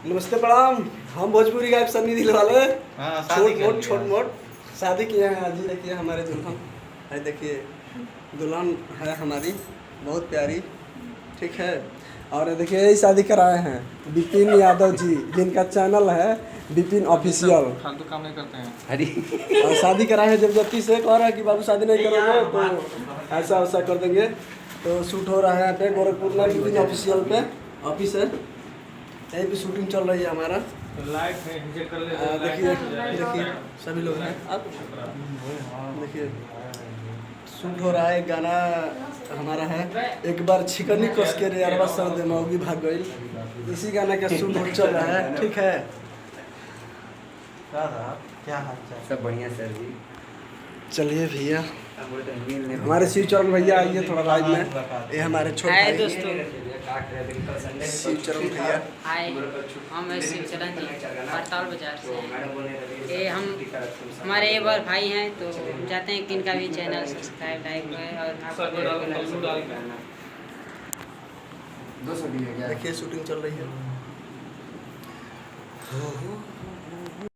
नमस्ते प्रणाम। हम भोजपुरी गायक सन्नी दिल वाले छोट मोट शादी किए हैं आज ही। देखिए हमारे दुल्हन है, देखिए दुल्हन है हमारी बहुत प्यारी, ठीक है। और देखिए यही शादी कराए हैं विपिन यादव जी, जिनका चैनल है विपिन ऑफिशियल। फालतू काम नहीं करते हैं। अरे और शादी कराए हैं जबरदस्ती से, कह रहा है कि बाबू शादी नहीं करोगे तो ऐसा वैसा कर देंगे। तो शूट हो रहा है यहाँ पे गोरखपुर में विपिन ऑफिशियल पे ऑफिस है, यहीं पे शूटिंग चल रही है हमारा। लाइट है नीचे कर ले। देखिए देखिए सभी लोग हैं, अब देखिए शूट हो रहा है, गाना हमारा है एक बार छिकनी कस के रे अरबा सर दे मौगी भाग गई, इसी गाने का शूट चल रहा है, ठीक है। क्या हाल चाल? सब बढ़िया सर जी। चलिए भैया, हमारे शिव चरण भैया आइए थोड़ा लाइव में। ये हमारे छोटे भाई दोस्तों, शिव चरण भैया। हाय, हम शिवचरण जी हड़ताल बाजार से हैं। ये हम हमारे एक बार भाई हैं, तो हम चाहते हैं कि इनका भी चैनल सब्सक्राइब लाइक है और देखिए शूटिंग चल रही है।